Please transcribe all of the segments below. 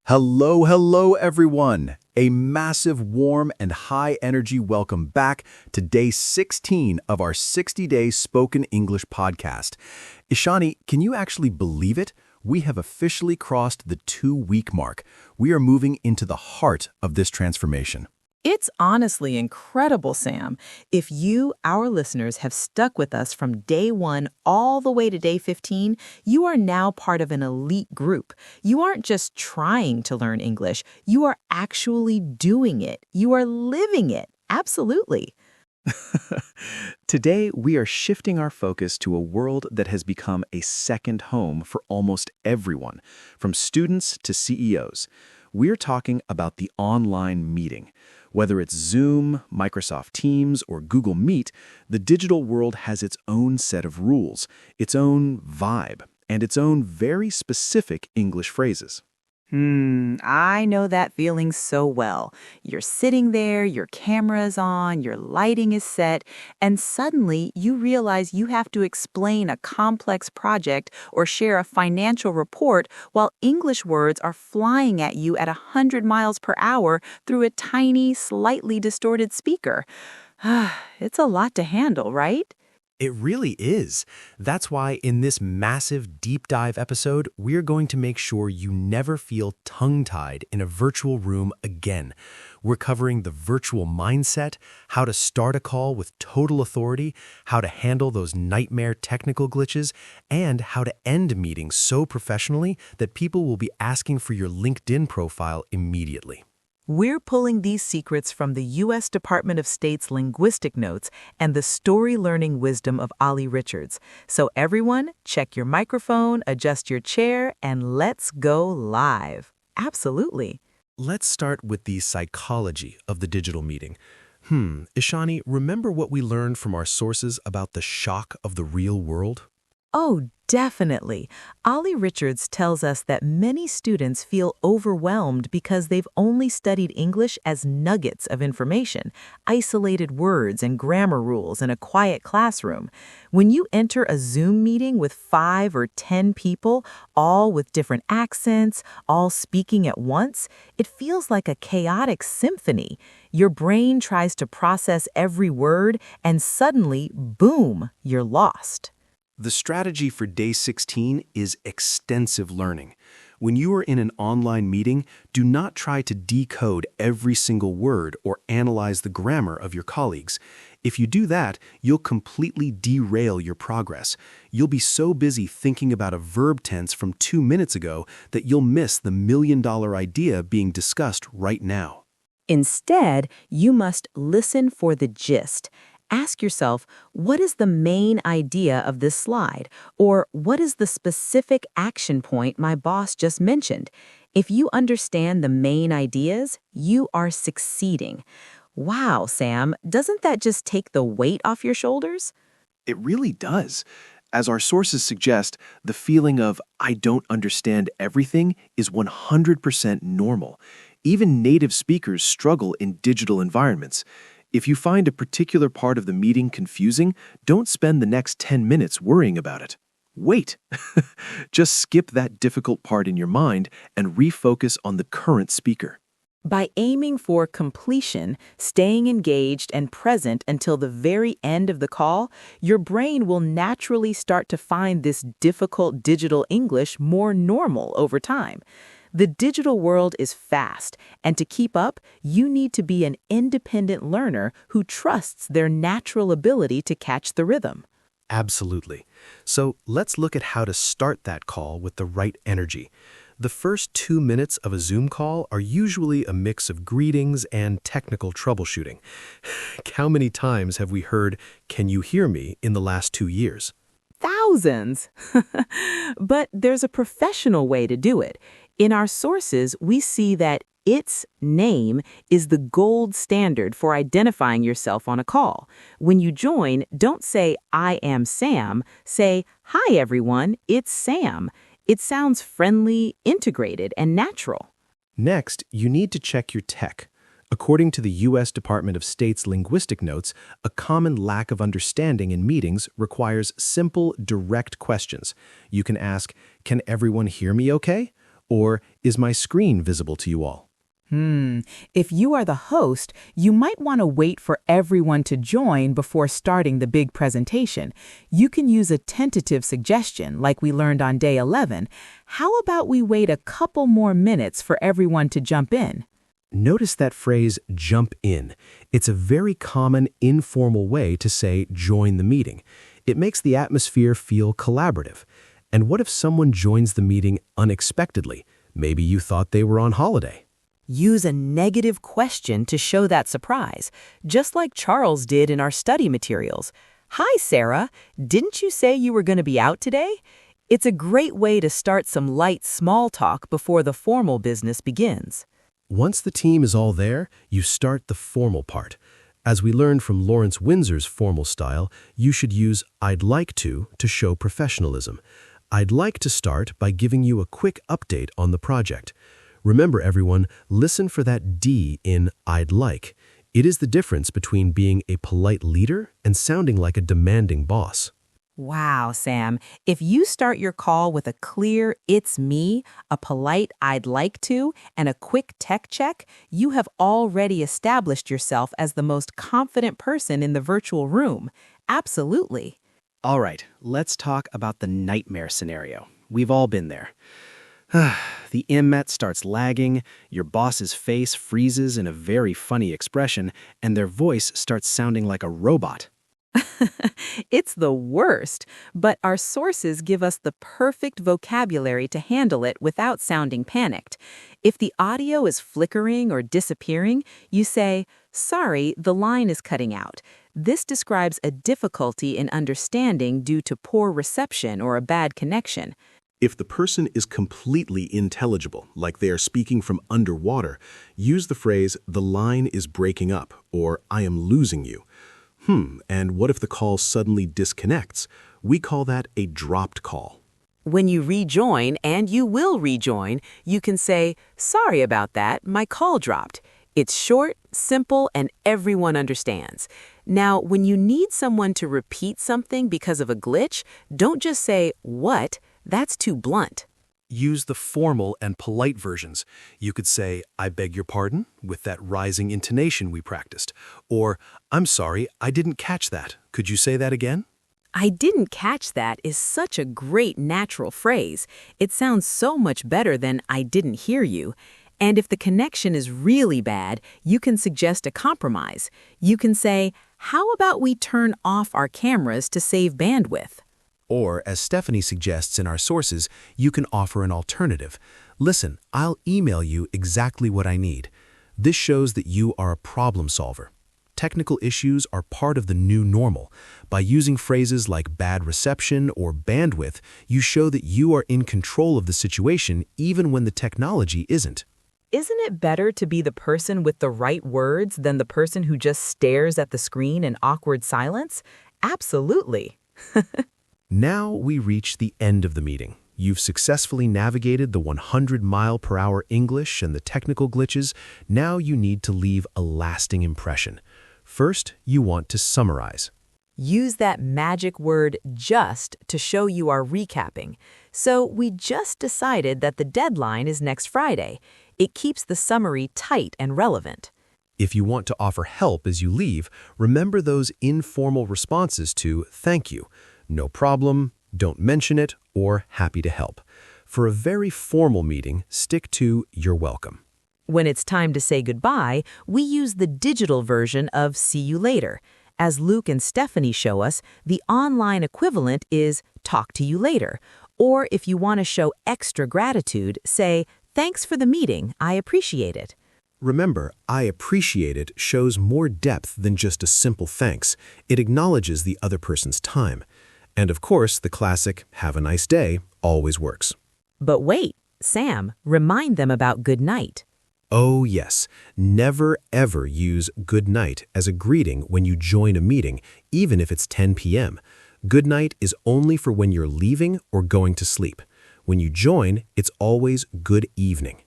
Hello, hello, everyone. A massive, warm, and high-energy welcome back to day 16 of our 60-day spoken English podcast. Ishani, can you actually believe it? We have officially crossed the 2-week mark. We are moving into the heart of this transformation. It's honestly incredible, Sam. If you, our listeners, have stuck with us from day 1 all the way to day 15, you are now part of an elite group. You aren't just trying to learn English, you are actually doing it. You are living it. Absolutely. Today, we are shifting our focus to a world that has become a second home for almost everyone, from students to CEOs. We're talking about the online meeting. Whether it's Zoom, Microsoft Teams, or Google Meet, the digital world has its own set of rules, its own vibe, and its own very specific English phrases. I know that feeling so well. You're sitting there, your camera's on, your lighting is set, and suddenly you realize you have to explain a complex project or share a financial report while English words are flying at you at 100 miles per hour through a tiny, slightly distorted speaker. It's a lot to handle, right? It really is. That's why in this massive deep dive episode, we're going to make sure you never feel tongue-tied in a virtual room again. We're covering the virtual mindset, how to start a call with total authority, how to handle those nightmare technical glitches, and how to end meetings so professionally that people will be asking for your LinkedIn profile immediately. We're pulling these secrets from the U.S. Department of State's linguistic notes and the story learning wisdom of Ollie Richards. So everyone, check your microphone, adjust your chair, and let's go live. Absolutely. Let's start with the psychology of the digital meeting. Ishani, remember what we learned from our sources about the shock of the real world? Oh, definitely. Ollie Richards tells us that many students feel overwhelmed because they've only studied English as nuggets of information, isolated words and grammar rules in a quiet classroom. When you enter a Zoom meeting with 5 or 10 people, all with different accents, all speaking at once, it feels like a chaotic symphony. Your brain tries to process every word, and suddenly, boom, you're lost. The strategy for day 16 is extensive learning. When you are in an online meeting, do not try to decode every single word or analyze the grammar of your colleagues. If you do that, you'll completely derail your progress. You'll be so busy thinking about a verb tense from 2 minutes ago that you'll miss the million-dollar idea being discussed right now. Instead, you must listen for the gist. Ask yourself, what is the main idea of this slide? Or what is the specific action point my boss just mentioned? If you understand the main ideas, you are succeeding. Wow, Sam, doesn't that just take the weight off your shoulders? It really does. As our sources suggest, the feeling of "I don't understand everything" is 100% normal. Even native speakers struggle in digital environments. If you find a particular part of the meeting confusing, don't spend the next 10 minutes worrying about it. Wait. Just skip that difficult part in your mind and refocus on the current speaker. By aiming for completion, staying engaged and present until the very end of the call, your brain will naturally start to find this difficult digital English more normal over time. The digital world is fast, and to keep up, you need to be an independent learner who trusts their natural ability to catch the rhythm. Absolutely. So let's look at how to start that call with the right energy. The first 2 minutes of a Zoom call are usually a mix of greetings and technical troubleshooting. How many times have we heard, "Can you hear me?" in the last 2 years? Thousands. But there's a professional way to do it. In our sources, we see that its name is the gold standard for identifying yourself on a call. When you join, don't say, "I am Sam." Say, "Hi, everyone, it's Sam." It sounds friendly, integrated, and natural. Next, you need to check your tech. According to the U.S. Department of State's linguistic notes, a common lack of understanding in meetings requires simple, direct questions. You can ask, "Can everyone hear me okay?" Or is my screen visible to you all? If you are the host, you might want to wait for everyone to join before starting the big presentation. You can use a tentative suggestion, like we learned on day 11. How about we wait a couple more minutes for everyone to jump in? Notice that phrase, jump in. It's a very common, informal way to say join the meeting. It makes the atmosphere feel collaborative. And what if someone joins the meeting unexpectedly? Maybe you thought they were on holiday. Use a negative question to show that surprise, just like Charles did in our study materials. Hi, Sarah. Didn't you say you were going to be out today? It's a great way to start some light small talk before the formal business begins. Once the team is all there, you start the formal part. As we learned from Lawrence Windsor's formal style, you should use I'd like to show professionalism. I'd like to start by giving you a quick update on the project. Remember, everyone, listen for that D in I'd like. It is the difference between being a polite leader and sounding like a demanding boss. Wow, Sam. If you start your call with a clear "it's me," a polite "I'd like to," and a quick tech check, you have already established yourself as the most confident person in the virtual room. Absolutely. All right, let's talk about the nightmare scenario. We've all been there. The IMMET starts lagging, your boss's face freezes in a very funny expression, and their voice starts sounding like a robot. It's the worst, but our sources give us the perfect vocabulary to handle it without sounding panicked. If the audio is flickering or disappearing, you say, "Sorry, the line is cutting out." This describes a difficulty in understanding due to poor reception or a bad connection. If the person is completely intelligible, like they are speaking from underwater, use the phrase, "the line is breaking up," or "I am losing you." And what if the call suddenly disconnects? We call that a dropped call. When you rejoin, and you will rejoin, you can say, "Sorry about that, my call dropped." It's short, simple, and everyone understands. Now, when you need someone to repeat something because of a glitch, don't just say, "What?" That's too blunt. Use the formal and polite versions. You could say, "I beg your pardon," with that rising intonation we practiced. Or, "I'm sorry, I didn't catch that. Could you say that again?" "I didn't catch that" is such a great natural phrase. It sounds so much better than "I didn't hear you." And if the connection is really bad, you can suggest a compromise. You can say, "How about we turn off our cameras to save bandwidth?" Or, as Stephanie suggests in our sources, you can offer an alternative. "Listen, I'll email you exactly what I need." This shows that you are a problem solver. Technical issues are part of the new normal. By using phrases like bad reception or bandwidth, you show that you are in control of the situation even when the technology isn't. Isn't it better to be the person with the right words than the person who just stares at the screen in awkward silence? Absolutely. Now we reach the end of the meeting. You've successfully navigated the 100-mile-per-hour English and the technical glitches. Now you need to leave a lasting impression. First, you want to summarize. Use that magic word "just" to show you are recapping. So we just decided that the deadline is next Friday. It keeps the summary tight and relevant. If you want to offer help as you leave, remember those informal responses to "thank you," "no problem," "don't mention it," or "happy to help." For a very formal meeting, stick to "you're welcome." When it's time to say goodbye, we use the digital version of "see you later." As Luke and Stephanie show us, the online equivalent is "talk to you later." Or if you want to show extra gratitude, say, "Thanks for the meeting, I appreciate it." Remember, "I appreciate it" shows more depth than just a simple thanks. It acknowledges the other person's time. And of course, the classic "have a nice day" always works. But wait, Sam, remind them about good night. Oh yes, never ever use "good night" as a greeting when you join a meeting, even if it's 10 p.m. Good night is only for when you're leaving or going to sleep. When you join, it's always good evening.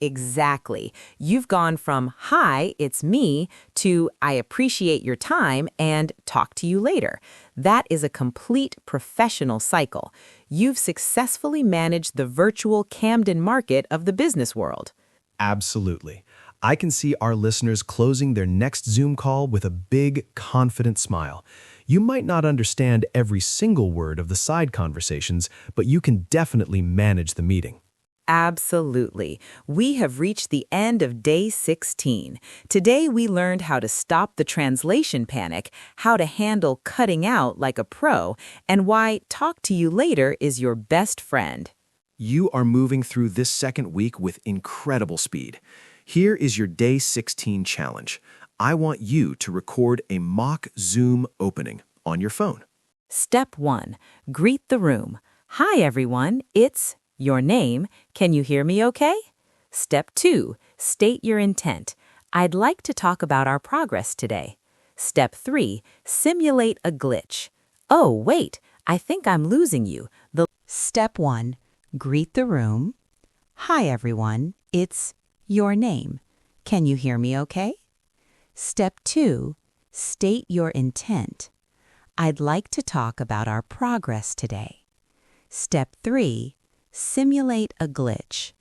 Exactly. You've gone from, "Hi, it's me," to "I appreciate your time" and "talk to you later." That is a complete professional cycle. You've successfully managed the virtual Camden market of the business world. Absolutely. I can see our listeners closing their next Zoom call with a big, confident smile. You might not understand every single word of the side conversations, but you can definitely manage the meeting. Absolutely. We have reached the end of day 16. Today we learned how to stop the translation panic, how to handle cutting out like a pro, and why "talk to you later" is your best friend. You are moving through this second week with incredible speed. Here is your Day 16 challenge. I want you to record a mock Zoom opening on your phone. Step 1. Greet the room. "Hi everyone, it's" your name. "Can you hear me okay?" Step 2. State your intent. "I'd like to talk about our progress today." Step 3. Simulate a glitch. "Oh, wait, I think I'm losing you." Step 1. Greet the room. "Hi everyone, it's" your name. "Can you hear me okay?" Step 2. State your intent. "I'd like to talk about our progress today." Step 3. Simulate a glitch.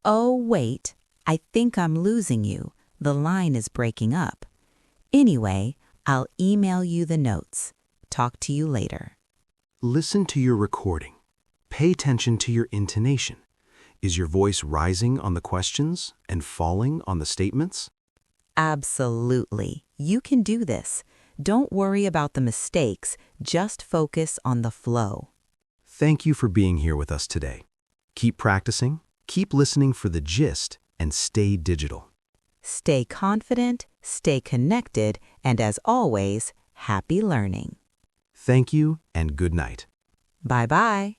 "Oh, wait, I think I'm losing you. The line is breaking up. Anyway, I'll email you the notes. Talk to you later." Listen to your recording. Pay attention to your intonation. Is your voice rising on the questions and falling on the statements? Absolutely. You can do this. Don't worry about the mistakes. Just focus on the flow. Thank you for being here with us today. Keep practicing, keep listening for the gist, and stay digital. Stay confident, stay connected, and as always, happy learning. Thank you and good night. Bye-bye.